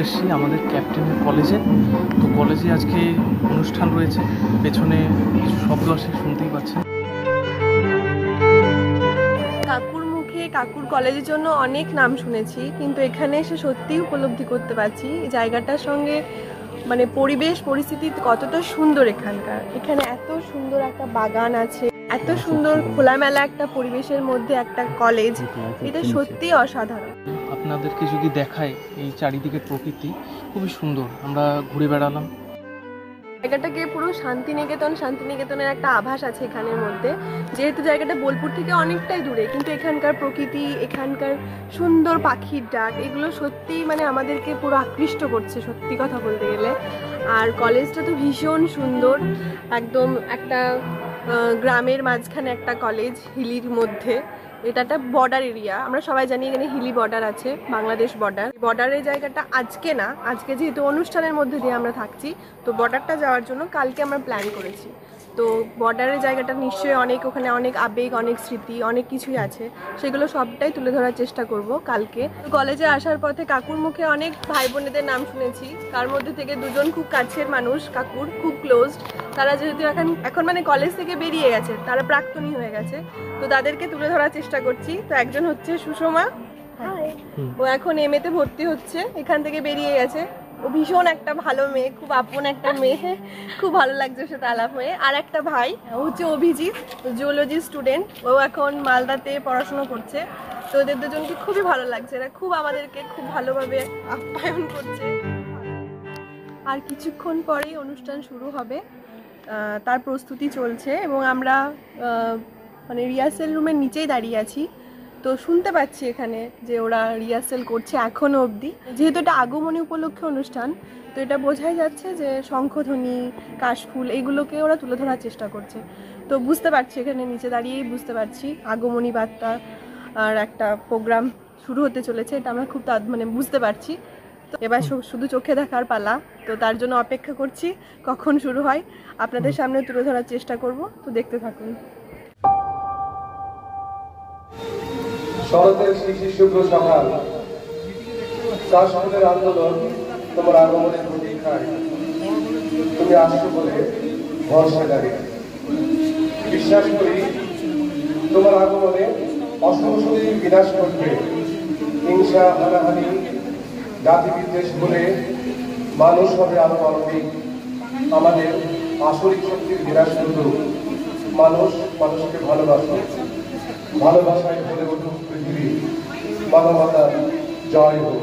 এসেছি আমাদের ক্যাপ্টেনের কলেজে। তো কলেজে আজকে অনুষ্ঠান রয়েছে, পেছনে কিছু শব্দ আসে, শুনতেই পাচ্ছেন। কাকুর মুখে কাকুর কলেজের জন্য অনেক নাম শুনেছি, কিন্তু এখানে এসে সত্যিই উপলব্ধি করতে পারছি এই জায়গাটার সঙ্গে মানে পরিবেশ পরিস্থিতি কতটা সুন্দর। এখানে এত সুন্দর একটা বাগান আছে, এত সুন্দর খোলামেলা একটা পরিবেশের মধ্যে একটা কলেজ, এটা সত্যিই অসাধারণ। আপনাদেরকে যদি দেখায় এই চারিদিকের প্রকৃতি খুবই সুন্দর। আমরা ঘুরে বেড়ালাম জায়গাটাকে পুরো শান্তিনিকেতনের একটা আভাস আছে এখানের মধ্যে। যেহেতু জায়গাটা বোলপুর থেকে অনেকটাই দূরে, কিন্তু এখানকার প্রকৃতি, এখানকার সুন্দর পাখির ডাক, এগুলো সত্যি মানে আমাদেরকে পুরো আকৃষ্ট করছে সত্যি কথা বলতে গেলে। আর কলেজটা তো ভীষণ সুন্দর, একদম একটা গ্রামের মাঝখানে একটা কলেজ, হিলির মধ্যে। এটা একটা বর্ডার এরিয়া, আমরা সবাই জানি এখানে হিলি বর্ডার আছে, বাংলাদেশ বর্ডারের জায়গাটা আজকে না, আজকে যেহেতু অনুষ্ঠানের মধ্যে দিয়ে আমরা থাকছি, তো বর্ডারটা যাওয়ার জন্য কালকে আমরা প্ল্যান করেছি। তো বর্ডারের জায়গাটা নিশ্চয়ই অনেক, ওখানে অনেক আবেগ, অনেক স্মৃতি, অনেক কিছুই আছে, সেগুলো সবটাই তুলে ধরার চেষ্টা করব কালকে। কলেজে আসার পথে কাকুর মুখে অনেক ভাই বোনেদের নাম শুনেছি, তার মধ্যে থেকে দুজন খুব কাছের মানুষ, কাকুর খুব ক্লোজড। তারা যেহেতু এখন মানে কলেজ থেকে বেরিয়ে গেছে, তারা প্রাক্তনী হয়ে গেছে, তো তাদেরকে তুলে ধরার চেষ্টা করছি। তো একজন হচ্ছে সুষমা, ও এখন MA তে ভর্তি হচ্ছে, এখান থেকে বেরিয়ে গেছে। ও ভীষণ একটা ভালো মেয়ে, খুব আপন একটা মেয়ে, খুব ভালো লাগছে ওর সাথে আলাপ হয়ে। আর একটা ভাই, ও হচ্ছে অভিজিৎ, জিওলজি স্টুডেন্ট, ও এখন মালদাতে পড়াশোনা করছে। তো ওদের দুজনকে খুবই ভালো লাগছে, এরা খুব আমাদেরকে খুব ভালোভাবে আপ্যায়ন করছে। আর কিছুক্ষণ পরেই অনুষ্ঠান শুরু হবে, তার প্রস্তুতি চলছে এবং আমরা মানে রিহার্সেল রুমের নিচেই দাঁড়িয়ে আছি। তো শুনতে পাচ্ছি এখানে যে ওরা রিহার্সেল করছে এখনও অবধি। যেহেতু এটা আগমনী উপলক্ষে অনুষ্ঠান, তো এটা বোঝাই যাচ্ছে যে শঙ্খধ্বনি, কাশফুল, এগুলোকে ওরা তুলে ধরার চেষ্টা করছে। তো বুঝতে পারছি, এখানে নিচে দাঁড়িয়েই বুঝতে পারছি আগমনী বার্তা আর একটা প্রোগ্রাম শুরু হতে চলেছে, এটা আমরা খুব মানে বুঝতে পারছি। তো এবার শুধু চোখে দেখার পালা, তো তার জন্য অপেক্ষা করছি কখন শুরু হয়, আপনাদের সামনে তুলে ধরার চেষ্টা করব। তো দেখতে থাকুন। শরতের শিশির শুভ্র সকাল, কাশফুলের আন্দোলন তোমার আগমনের প্রতীক্ষায়, তুমি আসছো বলে ভরসায় দাঁড়িয়ে বিশ্বাস করি তোমার আগমনে অসংখ্য বিনাশ ঘটবে। হিংসা, হানাহানি, জাতি বিদ্বেষ বলে মানুষ হবে আরো মানবিক। আমাদের আসরিক শক্তির বিনাশ ঘটুক, মানুষ মানুষকে ভালোবাসে, ভালোবাসায় ভরে উঠুক পৃথিবী, মানবতার জয় হোক।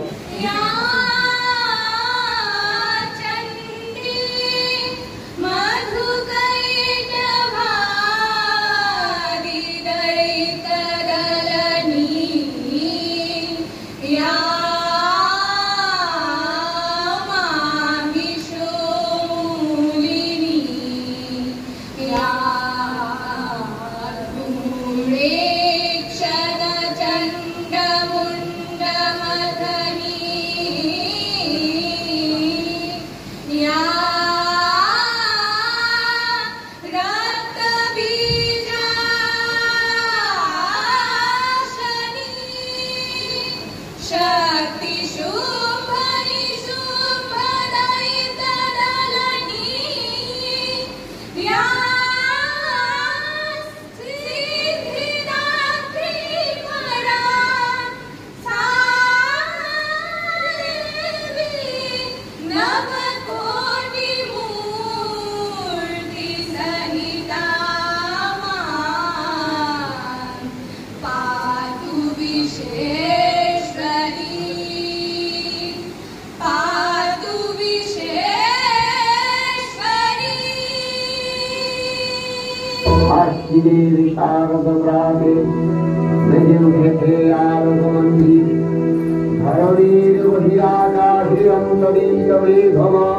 ধরণীর বহিরাকাশে অন্তরীয়মে ভবা,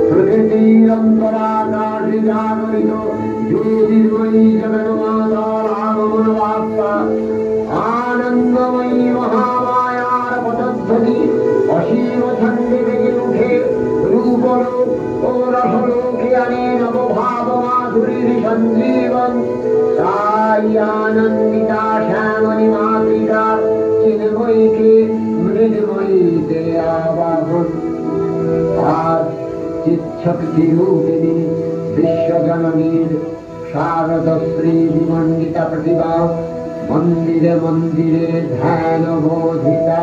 প্রকৃতির অন্তরাকাশে জাগরিত জ্যোতির্ময়ী জগন্মাতার আগমন বার্তা, আনন্দময়ী মহামায়ার পদধ্বনি অসীম ছন্দে বেগে উঠে রূপলোক ও রসলোকে আনে নবভাব মাধুরীর সঞ্জীবন। তাই আনন্দিতা শ্যামণী মাতৃকা চিন্ময়ীকে মৃন্ময়ীতে আবাহন শক্তিরূপিণী বিশ্বজননীর শারদশ্রী বিমণ্ডিতা প্রতিভা মন্দিরে মন্দিরে ধ্যান বোধিতা।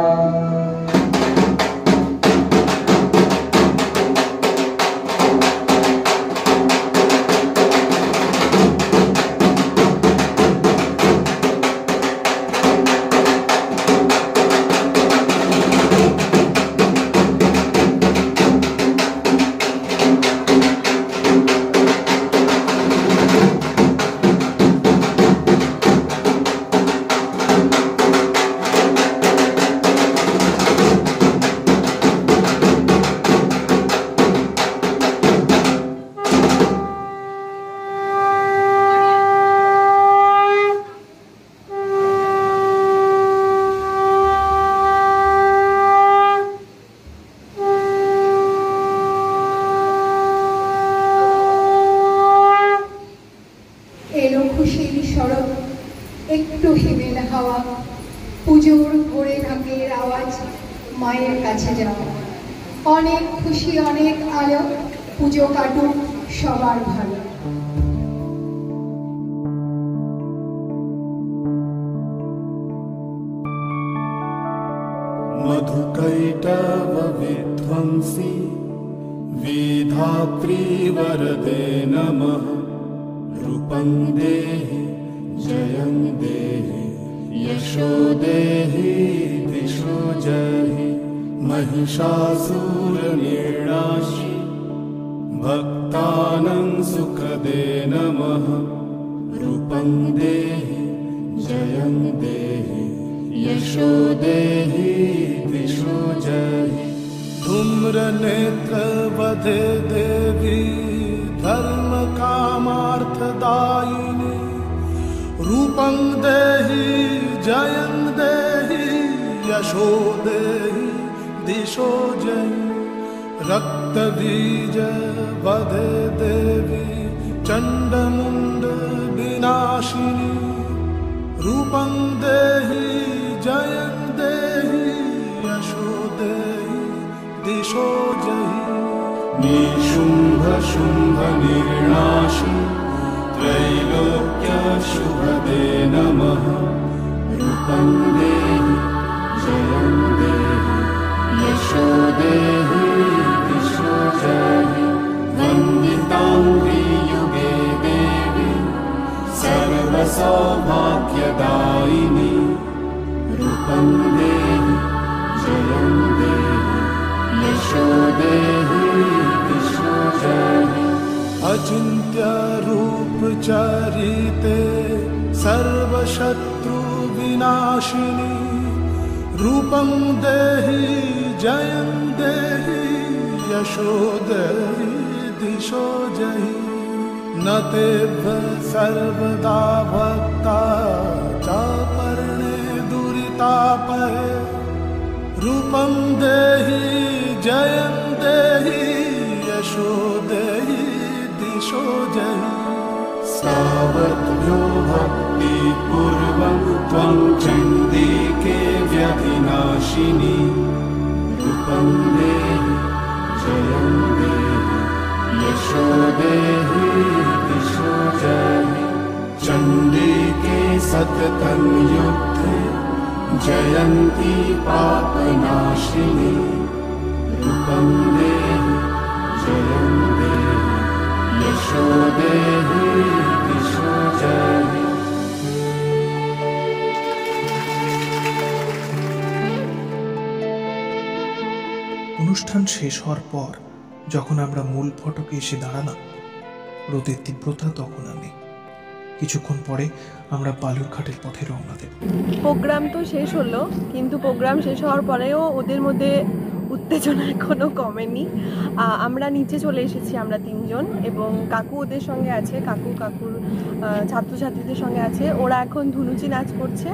এলো খুশির সরব, একটু হিমেল হাওয়া, পুজোর ভোরে ঢাকের আওয়াজ, মায়ের কাছে যাওয়া। অনেক খুশি, অনেক আলো, পুজো কাটুক সবার ভালো। मधुकैटव विध्वंसी विधात्री वरदे नमः। रूपं देहि जयं देहि यशो देहि दिशो जहि। महिषासुरनिर्णाशि भक्तानां सुखदे नमः। रूपं देहि जयं देहि यशो देहि दिशो जहि। धूम्रनेत्रवधे देवी धर्म कामार्थदायिनी। रूपं देहि जयं देहि यशो देहि दिशो जहि। रक्तबीज वधे देवी चण्डमुण्ड विनाशिनी। रूपं देहि जयं देहि यशो देहि दिशो जहि। निशुम्भ शुम्भ निर्णाशि त्रैलोक्य शुभदे नमः। रूपं देहि जयं देहि यशो देहि दिशो जहि। वन्दिताङ्घ्रि युगे देवी सर्वसौभाग्यदायिनी। रूपं देहि जयं देहि यशो देहि दिशो जहि। अचिन्त्य रूप चरिते सर्वशत्रु विनाशिनी। रूपं देहि जयं देहि यशो देहि दिशो जहि। न तेभ्य सर्वदा भक्ता चापर्णे दुरितापहे। रूपं देहि जयं देहि यशो देहि दिशो जहि। सावद्भ्यो भक्तिपूर्वं त्वं चण्डिके व्यधिनाशिनी। रूपं देहि जयं देहि यशो देहि दिशो जहि। चण्डिके सततं युद्धे जयन्ती पापनाशिनी। रूपं देहि जयं देहि यशो देहि दिशो जहि। অনুষ্ঠান শেষ হওয়ার পর যখন আমরা মূল ফটকে এসে দাঁড়ালাম, রোদের তীব্রতা তখন নেই। কিছুক্ষণ পরে আমরা বালুরঘাটের পথে রওনা দেব। প্রোগ্রাম তো শেষ হলো, কিন্তু প্রোগ্রাম শেষ হওয়ার পরেও ওদের মধ্যে উত্তেজনা এখনো কমেনি। আমরা নিচে চলে এসেছি, আমরা তিনজন, এবং কাকু ওদের সঙ্গে আছে, কাকুর ছাত্রছাত্রীদের সঙ্গে আছে। ওরা এখন ধুনুচি নাচ করছে,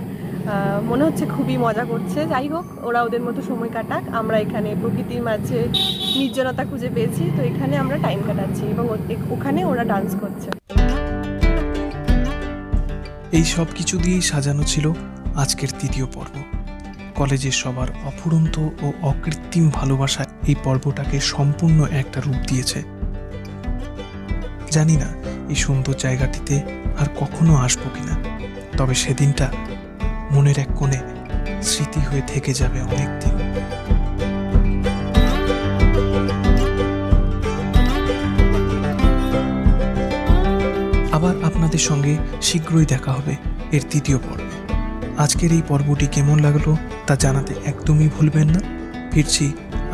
মনে হচ্ছে খুবই মজা করছে। যাই হোক, ওরা ওদের মতো সময় কাটাক। আমরা এখানে প্রকৃতির মাঝে নির্জনতা খুঁজে পেয়েছি, তো এখানে আমরা টাইম কাটাচ্ছি এবং ওখানে ওরা ডান্স করছে। এই সব কিছু দিয়েই সাজানো ছিল আজকের তৃতীয় পর্ব। কলেজের সবার অফুরন্ত ও অকৃত্রিম ভালোবাসা এই পর্বটাকে সম্পূর্ণ একটা রূপ দিয়েছে। জানি না এই সুন্দর জায়গাটিতে আর কখনো আসবো কিনা, তবে সেদিনটা মনের এক কোণে স্মৃতি হয়ে থেকে যাবে অনেকদিন। আবার আপনাদের সঙ্গে শীঘ্রই দেখা হবে এর 3য় পর্বে। আজকের এই পর্বটি কেমন লাগলো তা জানাতে একদমই ভুলবেন না। ফিরছি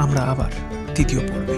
আমরা আবার 3য় পর্বে।